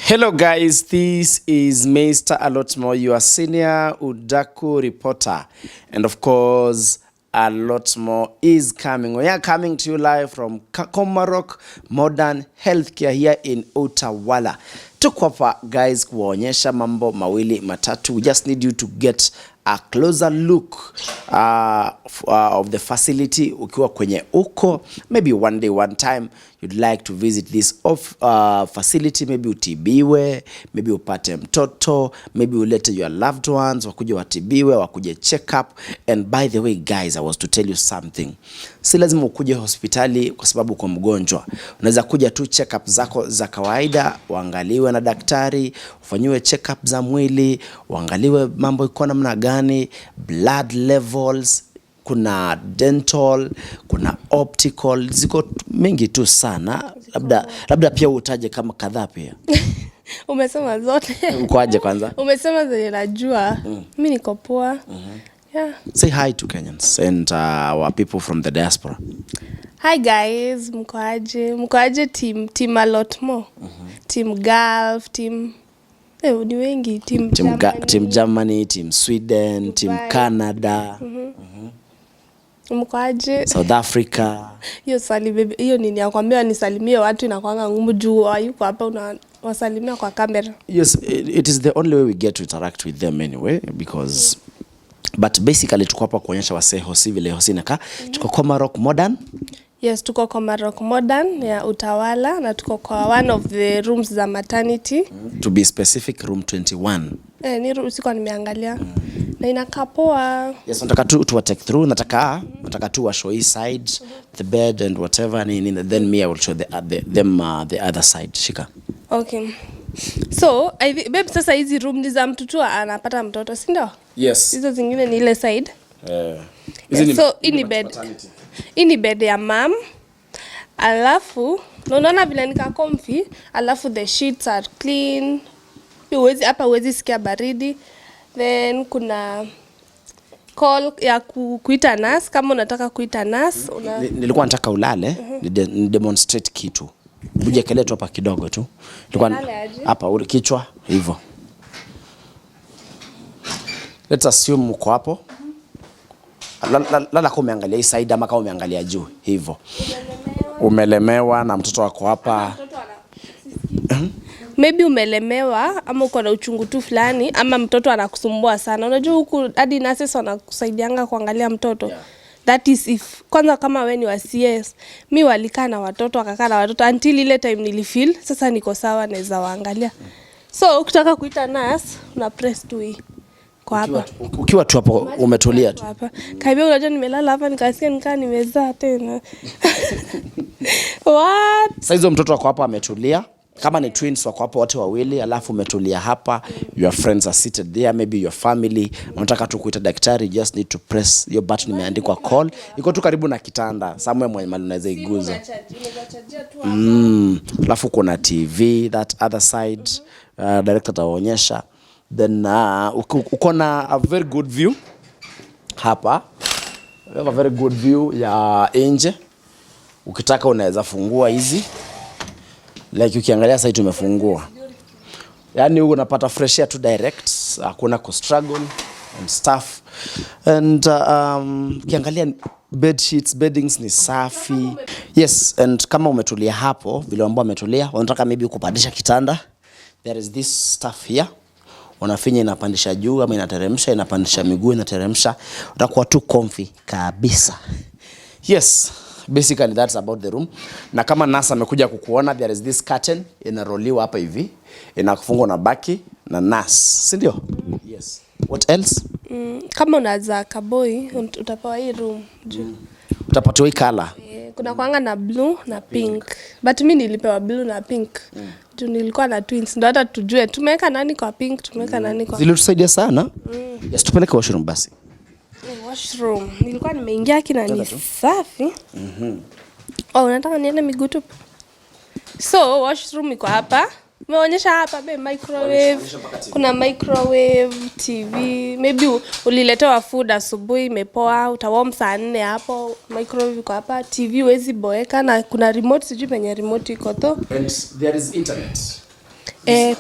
Hello guys, this is Mr. A Lot More, your senior Udaku reporter. And of course, A Lot More is coming. We are coming to you live from Komarock Modern Healthcare here in Utawala. Tuko hapa guys kuonyesha mambo mawili matatu. We just need you to get a closer look of the facility ukiwa kwenye uko. Maybe one day, one time, you'd like to visit this facility. Maybe utibiwe, maybe upate mtoto, maybe ulete your loved ones, wakuje watibiwe, wakuje check up. And by the way guys, I was to tell you something. Si lazima ukuje hospitali kwa sababu uko mgonjwa. Unaweza kuja tu check up zako za kawaida, uangaliwe na daktari, ufanyiwe check up za mwili, uangaliwe mambo iko namna gani, blood levels, kuna dental, kuna optical, ziko mingi tu sana. Labda pia utaje kama kadhaa pia. Umesema zote. Ukoaje kwanza? Umesema zenye najua. Mimi niko poa. Yeah. Say hi to Kenyans and our people from the diaspora. Hi guys, mkoaje team A Lot More. Team Gulf, team ni wengi, team Germany, team Sweden, Dubai, team Canada. Mkoaje South Africa. Hiyo nini nakwambia nisalimie watu inakuanga ngumu juu hayuko hapa unawasalimia kwa kamera. Yes, it is the only way we get to interact with them anyway because but basically tuko hapa kuonyesha wasee hosi vile hosi naka. Tuko Komarock Modern. Yes, tuko Komarock Modern ya Utawala na tuko kwa one of the rooms za maternity. To be specific, room 21. Ni room siko nimeangalia. Na inakaa poa. Yes, nataka tu take through, nataka tu wa show his side, the bed and whatever, then me I will show the other side. Shika. Okay. So, babe, sasa hizi room ni za mtu tu anapata mtoto, si ndio? Yes. Hizo zingine ni ile side. So, ini bed ya mom. Alafu, unaona vile nika comfy, alafu the sheets are clean. Huwezi sikia baridi. Then kuna call ya kuita nurse kama unataka kuita nurse. Nilikuwa nataka ulale, ni demonstrate kitu. Uje kele tu hapa kidogo tu. Nilikuwa hapa kichwa hivyo. Let's assume uko hapo. Lala kama umeangalia hii side ama kama umeangalia juu hivyo. Umelemewa na mtoto wako hapa. Maybe umelemewa ama uko na uchungu tu fulani ama mtoto anakusumbua sana. Unajua huku hadi nurses wanakusaidianga kuangalia mtoto. Yeah. That is if kwanza kama wewe ni wa CS, mimi walikaa na watoto wakakaa na watoto until ile time nilifeel sasa niko sawa naweza waangalia. So ukitaka kuita nurse una press tu hii. Kwa hapa. Ukiwa tu hapo umetulia tu. Hapa. Kaibia unajua nimelala hapa nikasikia nikaa nimezaa tena. What? Sasa hizo mtoto wako hapa ametulia. Kama ni twins wako hapo wote wawili, alafu umetulia hapa, your friends are seated there, maybe your family, unataka tu kuita daktari, just need to press your button imeandikwa call. Iko tu karibu na kitanda, somewhere mwenye mali unaweza iguza. Alafu kuna TV that other side, director ataonyesha. Then uko na a very good view hapa. We have a very good view ya nje. Ukitaka unaweza fungua hizi. Like ukiangalia sasa tumefungua. Yaani huko unapata fresh air to direct, hakuna struggle and stuff. And ukiangalia bed sheets, beddings ni safi. Yes, and kama umetulia hapo, vile ambao umetulia, unataka maybe kupandisha kitanda. There is this stuff here. Unafinya inapandisha juu ama inateremsha, inapandisha miguu inateremsha. Utakuwa tu comfy kabisa. Yes. Basically that's about the room. Na kama nasa amekuja kukuona, there is this curtain inaroliwa hapa hivi, inakufungwa na baki na nas, si ndio? Yes. What else? Kama unaza kaboy utapewa hii room. Utapatiwa hii color. Kuna kuanga na blue na pink. But mimi nilipewa blue na pink. Juu nilikuwa na twins. Ndio hata tujue tumeweka nani kwa pink, tumeweka nani kwa. Zilitusaidia sana. Yes, tupeleke washroom basi. Washroom. Nilikuwa nimeingia kina ni safi. Unataka niende miguu tu? So, washroom iko hapa. Umeonyesha hapa microwave. Kuna microwave, TV. Maybe uliletewa food asubuhi imepoa, utawarm saa 4 hapo. Microwave iko hapa, TV huwezi boeka na kuna remote sijui penye remote iko to. And there is internet.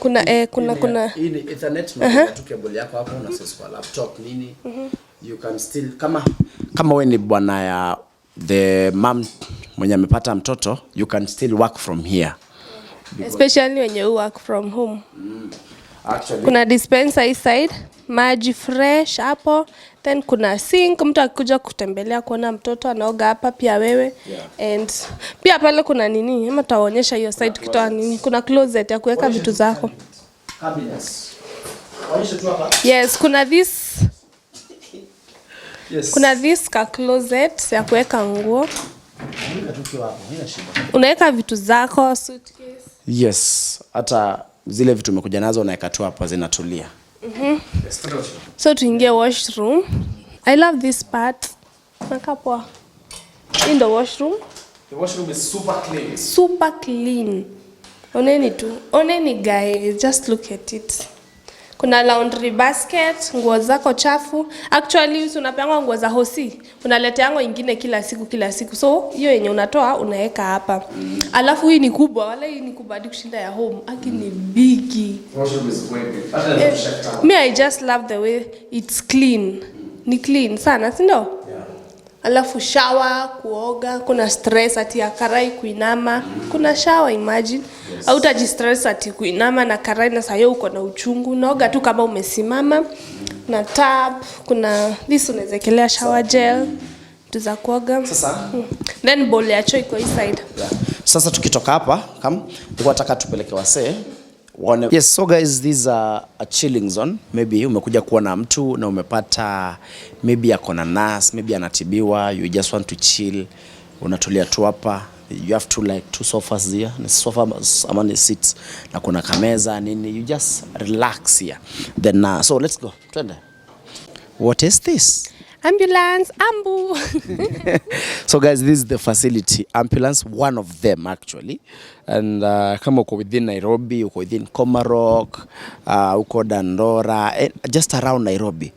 kuna hii ni Ethernet na tu cable yako hapo na access kwa laptop nini. You can still kama wewe ni bwana ya the mom mwenye amepata mtoto, you can still work from here. Especially when you work from home. Actually kuna dispenser hii side, maji fresh hapo, then kuna sink, mtu akikuja kutembelea kuona mtoto anaoga hapa pia wewe. And pia pale kuna nini, ama taonyesha hiyo side kitoa nini, kuna closet ya kuweka vitu zako. Cabinets. Onyesha tu hapa. Yes, kuna this kuna this ka closet ya kuweka nguo. Unaweka vitu zako, suitcase. Yes, hata zile vitu umekuja nazo unaweka tu hapa zinatulia. So tuingie washroom. I love this part. Nakapoa. In the washroom. The washroom is super clean. Super clean. Oneni guys, just look at it. Kuna laundry basket, nguo zako chafu. Actually unapeanga nguo za hosi, unaleteanga ingine kila siku. So hiyo yenye unatoa unaweka hapa. Alafu hii ni kubwa, wala hii ni kubwa hadi kushinda ya home. Aki ni bigi. Washroom is way big. Me I just love the way it's clean. Ni clean sana, si ndio? Alafu shower, kuoga, kuna stress ati ya karai kuinama. Kuna shower, imagine. Au utajistress ati kuinama na karai na sayo uko na uchungu. Unaoga tu kama umesimama. Na tap, kuna this unawekelea shower gel, tuza kuoga. Sasa then bowl ya choo iko inside. Sasa tukitoka hapa, tulikuwa nataka tupeleke wasee. Yes, so guys, these are a chilling zone. Maybe umekuja kuona mtu na umepata maybe ako na nurse, maybe anatibiwa, you just want to chill, unatulia tu hapa. You have to like two sofas here, na sofa ama ni seats, na kuna kameza nini, you just relax here. Then so let's go. Twende. What is this? Ambulance, ambu. So guys, this is the facility ambulance, one of them actually. And kama uko within Nairobi, uko within Komarock, uko Dandora, just around Nairobi.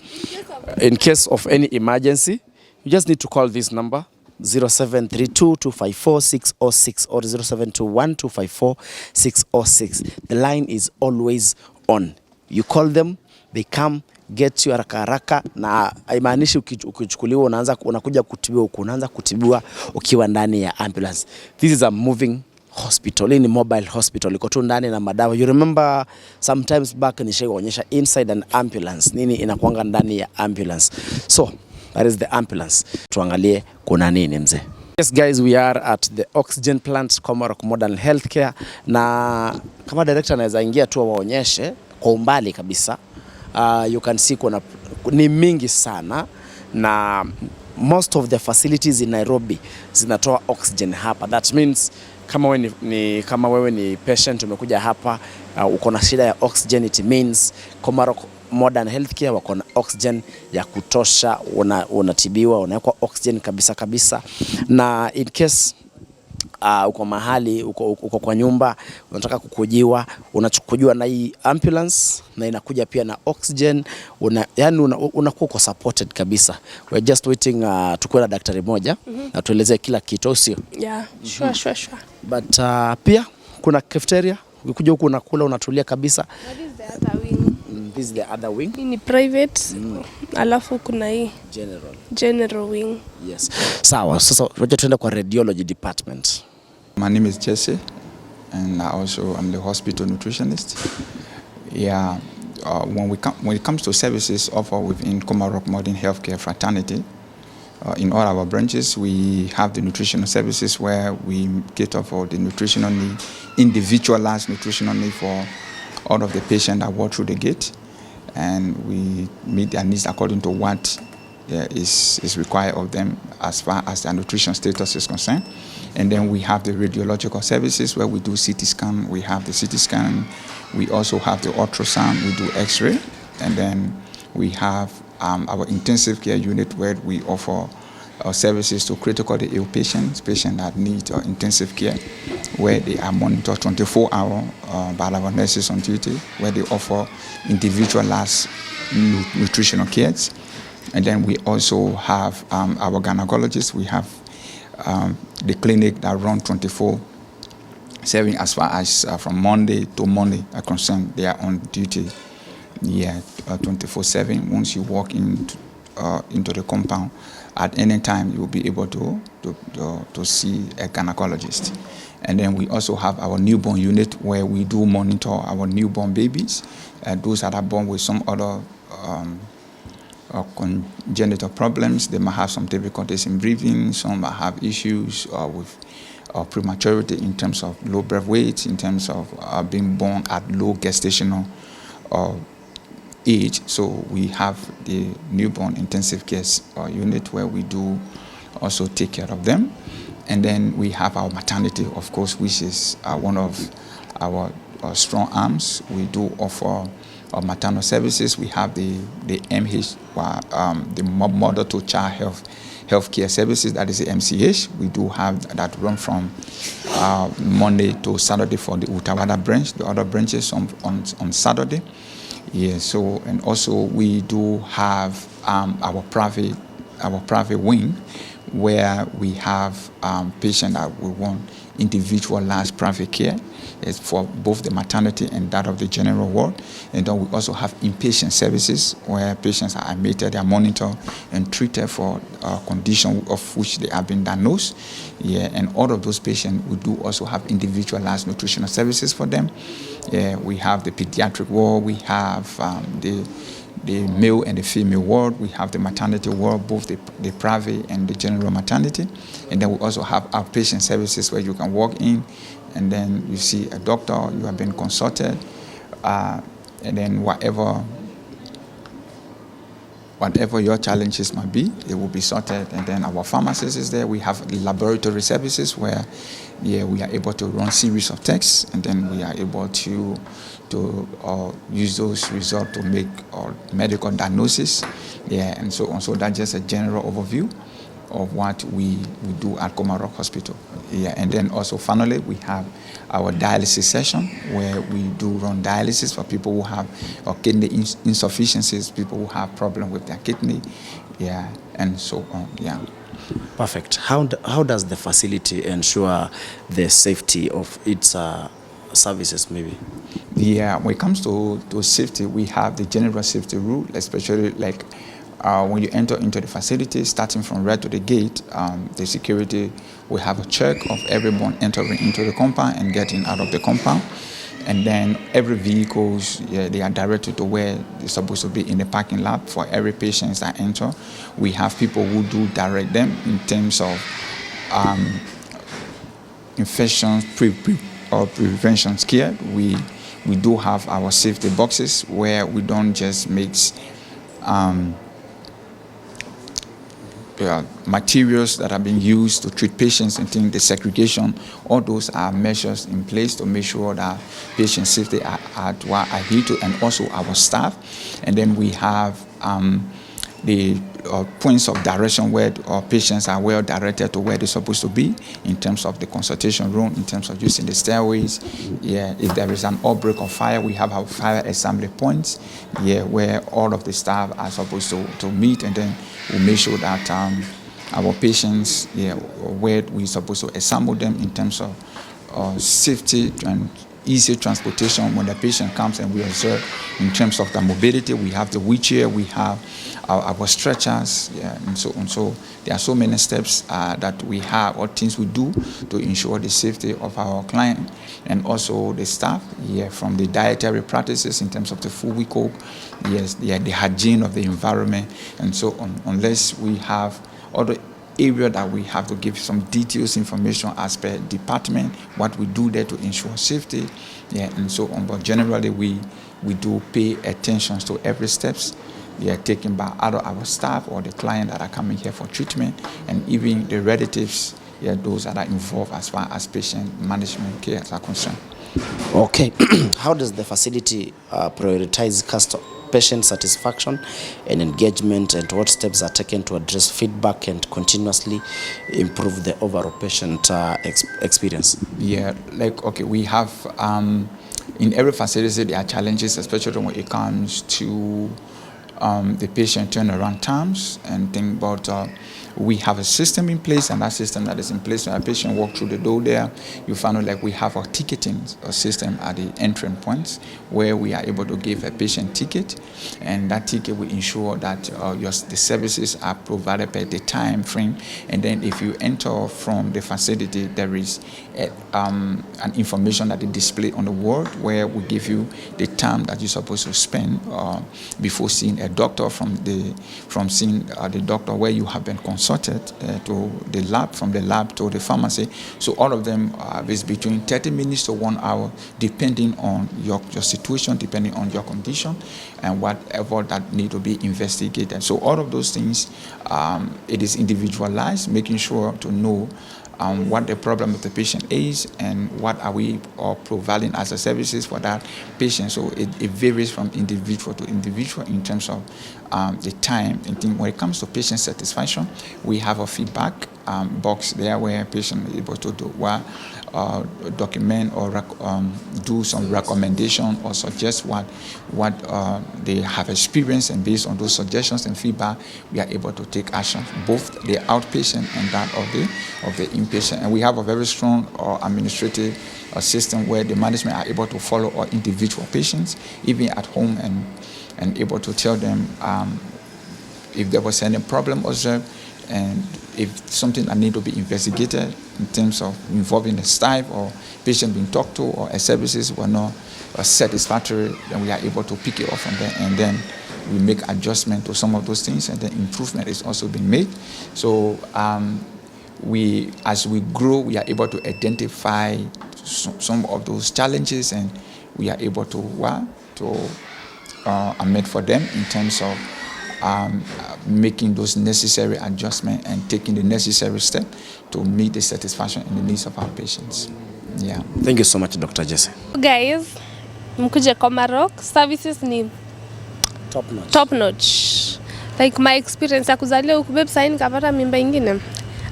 In case of any emergency, you just need to call this number 0732-254-606 or 0721-254-606. The line is always on. You call them, they come, get you haraka na haimaanishi ukichukuliwa unakuja kutibiwa huko, unaanza kutibiwa ukiwa ndani ya ambulance. This is a moving hospital, in mobile hospital, iko tu ndani na madawa. You remember sometimes back nishaonyesha inside an ambulance nini inakuanga ndani ya ambulance. So that is the ambulance. Tuangalie kuna nini mzee. Yes guys, we are at the oxygen plant Komarock Modern Healthcare, na kama director anaweza ingia tu waonyeshe kwa umbali kabisa. You can see kuna ni mingi sana, na most of the facilities in Nairobi zinatoa oxygen hapa. That means kama wewe ni patient umekuja hapa, uko na shida ya oxygen, it means Komarock Modern Healthcare wako na oxygen ya kutosha, unatibiwa, unawekwa oxygen kabisa. Na in case uko mahali, uko kwa nyumba, unataka kukujiwa, unachukuliwa na hii ambulance na inakuja pia na oxygen, unakuwa uko supported kabisa. We're just waiting tukue na daktari moja na tuelezee kila kitu, sio? Yeah, sure. But pia kuna cafeteria, ukikuja huku unakula, unatulia kabisa. This is the other wing. Hii ni private. Alafu kuna hii general wing. Yes. Sawa, sasa wacha tuende kwa radiology department. My name is Jesse, and also I'm the hospital nutritionist. Yeah, when it comes to services offered within Komarock Modern Healthcare Fraternity, in all our branches, we have the nutritional services where we cater for the nutritional need, individualized nutritional need for all of the patients that walk through the gate, and we meet their needs according to what is required of them as far as their nutrition status is concerned. And then we have the radiological services where we do CT scan. We have the CT scan. We also have the ultrasound. We do X-ray. And then we have our intensive care unit where we offer services to critically ill patients that need intensive care, where they are monitored 24 hours by our nurses on duty, where they offer individualized nutritional care. And then we also have our gynecologists. We have the clinic that runs 24/7 serving as far as from Monday to Monday are concerned. They are on duty, 24/7. Once you walk into the compound, at any time you will be able to see a gynecologist. And then we also have our newborn unit where we do monitor our newborn babies, those that are born with some other congenital problems. They might have some difficulties in breathing, some might have issues with prematurity in terms of low birth weight, in terms of being born at low gestational age. So we have the newborn intensive care unit where we do also take care of them. And then we have our maternity, of course, which is one of our strong arms. We do offer maternal services. We have the MH, the mother to child healthcare services, that is the MCH. We do have that run from Monday to Saturday for the Utawada branch, the other branches on Saturday. Yeah, so, and also we do have our private wing where we have patients that we want individualized private care. It's for both the maternity and that of the general ward. And then we also have inpatient services where patients are admitted, they are monitored and treated for a condition of which they have been diagnosed. Yeah, and all of those patients, we do also have individualized nutritional services for them. Yeah, we have the pediatric ward, we have the male and the female ward, we have the maternity ward, both the private and the general maternity. And then we also have outpatient services where you can walk in and then you see a doctor, you have been consulted, and then whatever your challenges might be, it will be sorted. And then our pharmacist is there. We have laboratory services where we are able to run series of tests, and then we are able to use those results to make medical diagnosis, and so on. So that's just a general overview of what we do at Komarock Hospital. And then also finally we have our dialysis session where we do run dialysis for people who have kidney insufficiencies, people who have problem with their kidney, and so on. Perfect. How does the facility ensure the safety of its services, maybe? When it comes to safety, we have the general safety rule, especially like when you enter into the facility, starting from right to the gate, the security will have a check of everyone entering into the compound and getting out of the compound. And then every vehicles, they are directed to where they're supposed to be in the parking lot for every patient that enter. We have people who do direct them in terms of infections or prevention care. We do have our safety boxes where we don't just mix materials that are being used to treat patients and things, the segregation. All those are measures in place to make sure that patient safety are adhered to, and also our staff. And then we have the points of direction where our patients are well directed to where they're supposed to be in terms of the consultation room, in terms of using the stairways. If there is an outbreak of fire, we have our fire assembly points, where all of the staff are supposed to meet, and then we make sure that our patients, where we're supposed to assemble them in terms of safety and easy transportation when the patient comes, and we observe in terms of the mobility. We have the wheelchair, we have our stretchers, and so on. So there are so many steps that we have, or things we do to ensure the safety of our client and also the staff. From the dietary practices in terms of the food we cook, the hygiene of the environment, and so on. Unless we have other area that we have to give some details information as per department, what we do there to ensure safety, and so on. But generally, we do pay attention to every steps taken by either our staff or the client that are coming here for treatment, and even the relatives, those that are involved as far as patient management care are concerned. Okay. How does the facility prioritize patient satisfaction and engagement, and what steps are taken to address feedback and continuously improve the overall patient experience? We have in every facility there are challenges, especially when it comes to the patient turnaround times and things. But we have a system in place, and that system that is in place when a patient walks through the door there, you find out like we have a ticketing system at the entrance points where we are able to give a patient ticket, and that ticket will ensure that the services are provided by the time frame. And then if you enter from the facility, there is an information that is displayed on the wall where we give you the time that you're supposed to spend before seeing a doctor, from seeing the doctor where you have been consulted to the lab, from the lab to the pharmacy. So all of them is between 30 minutes to 1 hour, depending on your situation, depending on your condition, and whatever that need to be investigated. So all of those things, it is individualized, making sure to know what the problem of the patient is and what are we providing as a services for that patient. So it varies from individual to individual in terms of the time. And when it comes to patient satisfaction, we have a feedback box there where a patient is able to document or do some recommendation or suggest what they have experienced, and based on those suggestions and feedback, we are able to take action, both the outpatient and that of the inpatient. And we have a very strong administrative system where the management are able to follow our individual patients, even at home, and able to tell them if there was any problem observed, and if something that need to be investigated in terms of involving the staff or patient being talked to, or services were not satisfactory, then we are able to pick it up from there, and then we make adjustment to some of those things, and then improvement is also being made. So as we grow, we are able to identify some of those challenges, and we are able to admit for them in terms of making those necessary adjustments and taking the necessary step to meet the satisfaction and the needs of our patients. Yeah. Thank you so much, Dr. Jesse. Guys, mkuje Komarock, services ni top notch. Like my experience ya kuzalia huku babe, sasa nikapata mimba ingine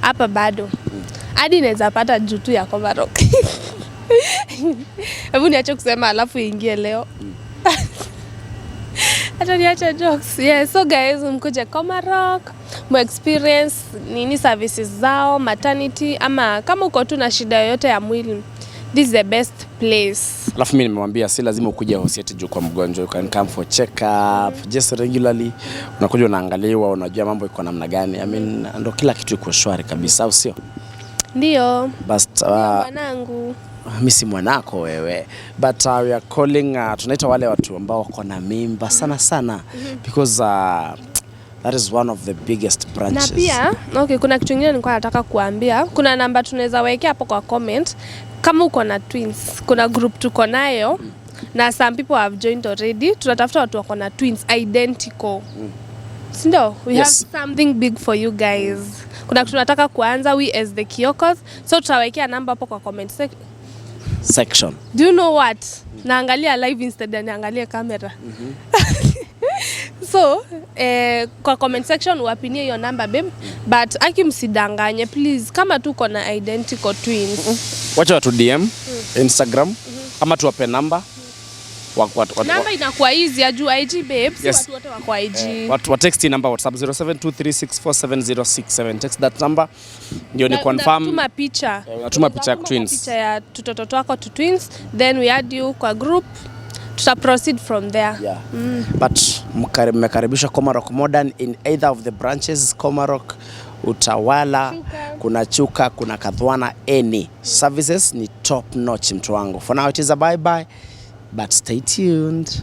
hapa bado. Hadi naweza pata jutu ya Komarock. Hebu niache kusema alafu ingie leo. Hata niacha jokes. Yeah, so guys, mkuje Komarock, mu experience nini services zao, maternity, ama kama uko tu na shida yoyote ya mwili, this is the best place. Alafu mimi nimemwambia si lazima ukuje hospitali juu kwa mgonjwa, you can come for check up just regularly. Unakuja unaangaliwa, unajua mambo iko namna gani. I mean, ndo kila kitu iko shwari kabisa, au sio? Ndio. But mwanangu, mimi si mwanako wewe, but we are calling tunaita wale watu ambao wako na mimba sana because that is one of the biggest branches. Na pia kuna kitu kingine nilikuwa nataka kuambia. Kuna namba tunaweza wekea hapo kwa comment kama uko na twins. Kuna group tuko nayo na some people have joined already. Tunatafuta watu wako na twins identical. Sindo, we have something big for you guys. Kuna kitu tunataka kuanza, we as the Kiokos. So tutawekea namba hapo kwa comment section. Do you know what? Naangalia live instead ya naangalia kamera. So, kwa comment section uwapinie hiyo namba babe, but akimsidanganye please, kama tuko na identical twins. Wacha watu DM Instagram ama tuwape namba. Namba inakuwa easy ya juu IG babe, si watu wote wako IG. Wa text number WhatsApp 0723647067. Text that number ndio ni confirm. Tuma picha. Tuma picha ya twins. Picha ya tutoto wako to twins, then we add you kwa group. Tuta proceed from there. Yeah. But mmekaribisha Komarock Modern in either of the branches, Komarock, Utawala, kuna Chuka, kuna Kadhwana, any services ni top notch mtu wangu. For now it is a bye bye, but stay tuned.